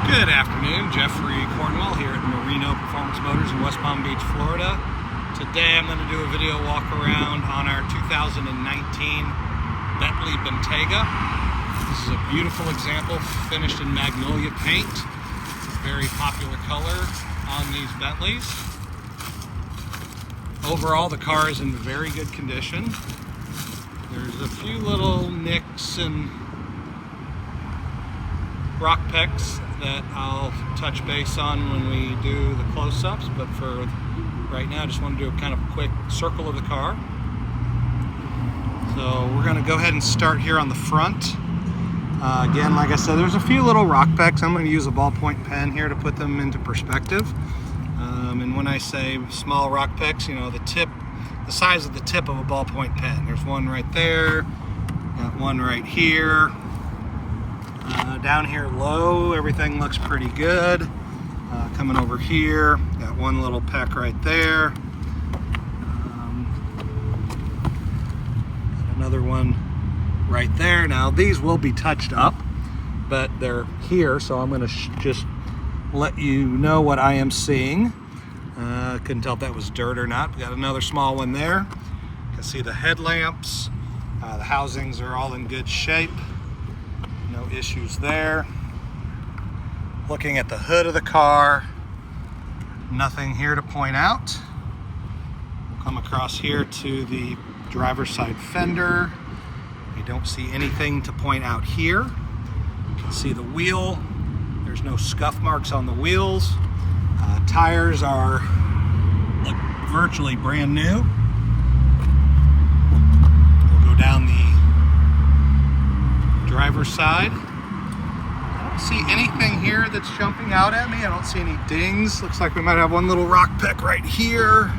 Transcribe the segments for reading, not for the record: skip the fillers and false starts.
Good afternoon, Jeffrey Cornwell here at Marino Performance Motors in West Palm Beach, Florida. Today I'm going to do a video walk around on our 2019 Bentley Bentayga. This is a beautiful example finished in Magnolia paint. Very popular color on these Bentleys. Overall, the car is in very good condition. There's a few little nicks and rock pecks that I'll touch base on when we do the close-ups, but for right now I just want to do a kind of quick circle of the car. So we're going to go ahead and start here on the front. Again, like I said, there's a few little rock pecks. I'm going to use a ballpoint pen here to put them into perspective. And when I say small rock pecks, you know, the size of the tip of a ballpoint pen. There's one right there, got one right here. Down here low, everything looks pretty good. Coming over here, got one little peck right there. Another one right there. Now these will be touched up, but they're here, so I'm going to just let you know what I am seeing. Couldn't tell if that was dirt or not. We got another small one there. You can see the headlamps. The housings are all in good shape. No issues there. Looking at the hood of the car, nothing here to point out. We'll come across here to the driver's side fender. I don't see anything to point out here. You can see the wheel. There's no scuff marks on the wheels. Tires look virtually brand new. We'll go down the driver's side. I don't see anything here that's jumping out at me. I don't see any dings. Looks like we might have one little rock peck right here.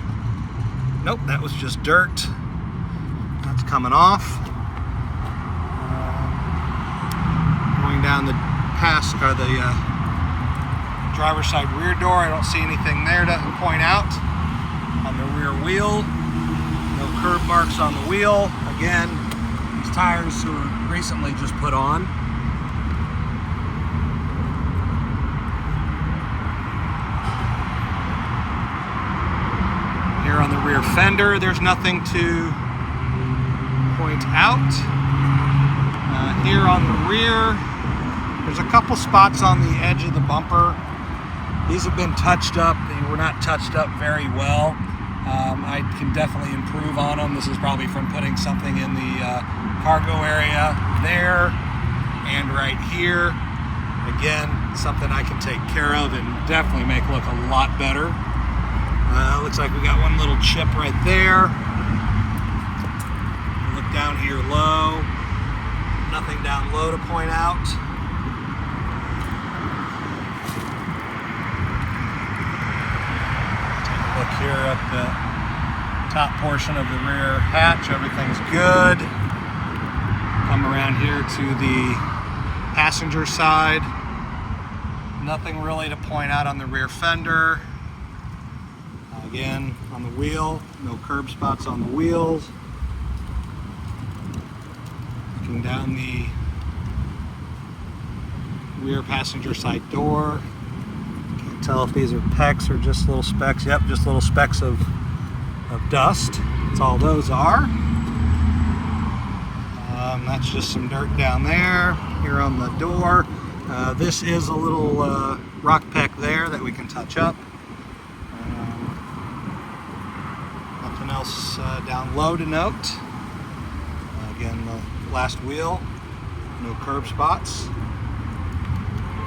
Nope, that was just dirt. That's coming off. Going down the driver's side rear door, I don't see anything there to point out. On the rear wheel, no curb marks on the wheel. Again, these tires were recently just put on. Here on the rear fender, there's nothing to point out. Here on the rear, there's a couple spots on the edge of the bumper. These have been touched up. They were not touched up very well. I can definitely improve on them. This is probably from putting something in the cargo area there and right here. Again, something I can take care of and definitely make look a lot better. Looks like we got one little chip right there. Look down here low. Nothing down low to point out. Take a look here at the top portion of the rear hatch. Everything's good. Come around here to the passenger side. Nothing really to point out on the rear fender. Again, on the wheel, no curb spots on the wheels. Looking down the rear passenger side door. Can't tell if these are pecks or just little specks. Yep, just little specks of dust. That's all those are. That's just some dirt down there. Here on the door. This is a little rock peck there that we can touch up. Nothing else down low to note. Again, the last wheel, no curb spots.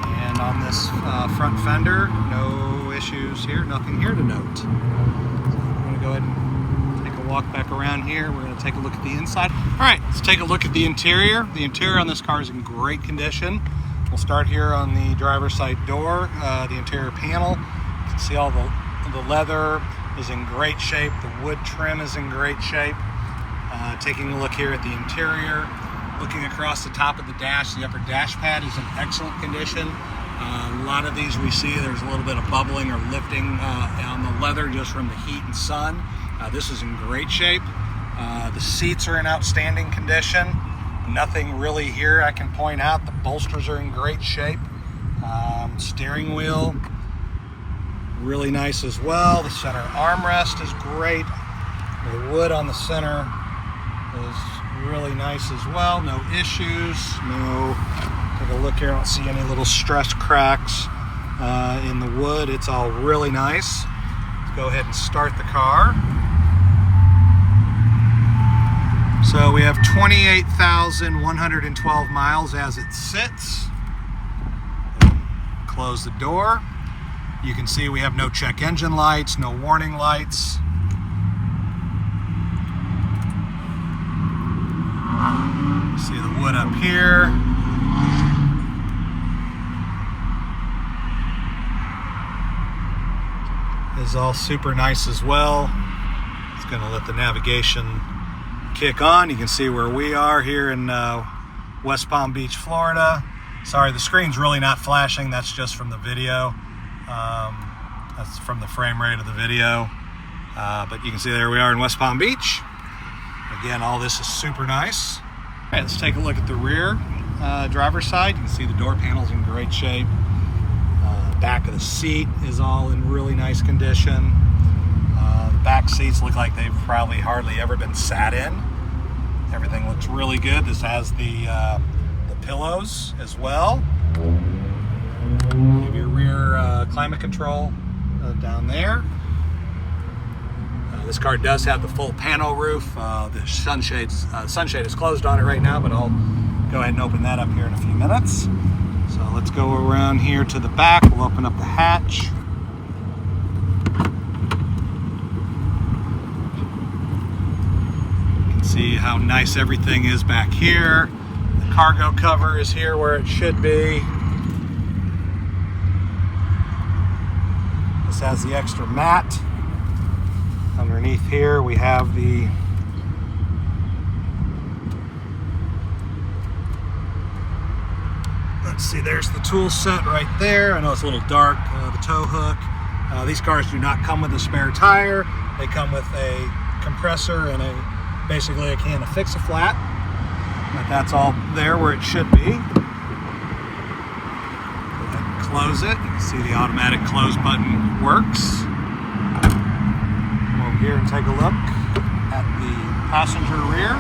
And on this front fender, no issues here, nothing here to note. So I'm going to go ahead and take a walk back around here. We're going to take a look at the inside. All right, let's take a look at the interior. The interior on this car is in great condition. We'll start here on the driver's side door, the interior panel. You can see all the leather is in great shape. The wood trim is in great shape. Taking a look here at the interior, looking across the top of the dash, the upper dash pad is in excellent condition. A lot of these we see there's a little bit of bubbling or lifting on the leather just from the heat and sun. This is in great shape. The seats are in outstanding condition. Nothing really here I can point out. The bolsters are in great shape. Steering wheel, really nice as well. The center armrest is great. The wood on the center is really nice as well. No issues. Take a look here. I don't see any little stress cracks in the wood. It's all really nice. Let's go ahead and start the car. So we have 28,112 miles as it sits. Close the door. You can see we have no check engine lights, no warning lights. See the wood up here. Is all super nice as well. It's going to let the navigation kick on. You can see where we are here in West Palm Beach, Florida. Sorry, the screen's really not flashing. That's just from the video. That's from the frame rate of the video. But you can see there we are in West Palm Beach. Again, all this is super nice. All right, let's take a look at the rear driver's side. You can see the door panel's in great shape. Back of the seat is all in really nice condition. The back seats look like they've probably hardly ever been sat in. Everything looks really good. This has the pillows as well. You have your rear climate control down there. This car does have the full panel roof. The sunshade is closed on it right now, but I'll go ahead and open that up here in a few minutes. So let's go around here to the back. We'll open up the hatch. You can see how nice everything is back here. The cargo cover is here where it should be. This has the extra mat. Underneath here we have the let's see, there's the tool set right there. I know it's a little dark, the tow hook. These cars do not come with a spare tire. They come with a compressor and basically a can of Fix-A-Flat. But that's all there where it should be. Go ahead and close it. You can see the automatic close button works. Come over here and take a look at the passenger rear.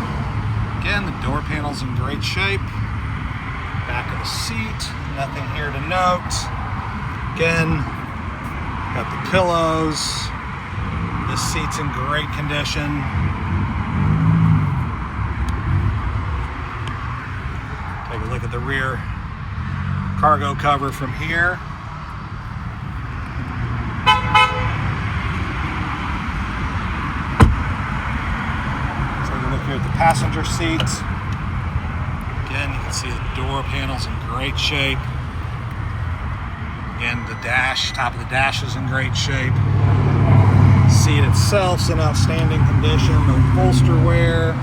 Again, the door panel's in great shape. Back of the seat, nothing here to note. Again, got the pillows. This seat's in great condition. Take a look at the rear cargo cover from here. Take a look here at the passenger seat. Again, you can see the door panel's in great shape. Again, the dash, top of the dash is in great shape. Seat itself's in outstanding condition. No bolster wear.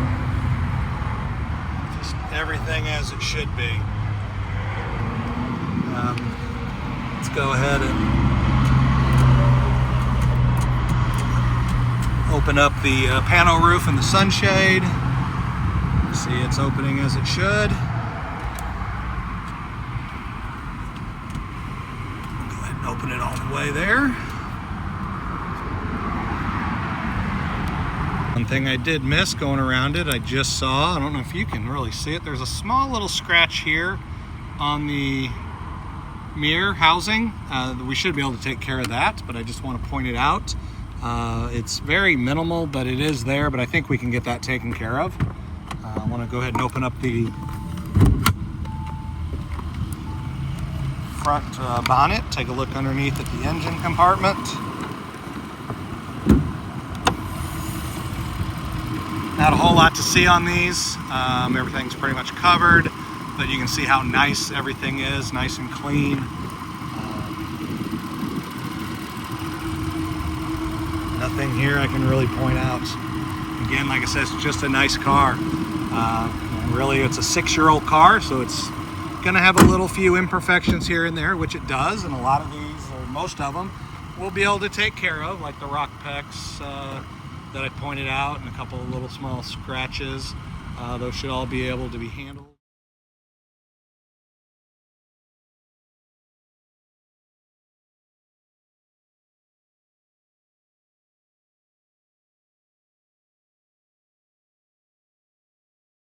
Just everything as it should be. Let's go ahead and open up the panel roof and the sunshade. See, it's opening as it should. Go ahead and open it all the way there. One thing I did miss going around it, I just saw, I don't know if you can really see it, there's a small little scratch here on the mirror housing. We should be able to take care of that, but I just want to point it out. It's very minimal, but it is there, but I think we can get that taken care of. I want to go ahead and open up the front bonnet, take a look underneath at the engine compartment. Not a whole lot to see on these. Everything's pretty much covered, but you can see how nice everything is, nice and clean. Nothing here I can really point out. Again, like I said, it's just a nice car. Really, it's a 6-year-old car, so it's going to have a few imperfections here and there, which it does, and a lot of these, or most of them, we'll be able to take care of, like the rock pecks that I pointed out, and a couple of little small scratches. Those should all be able to be handled.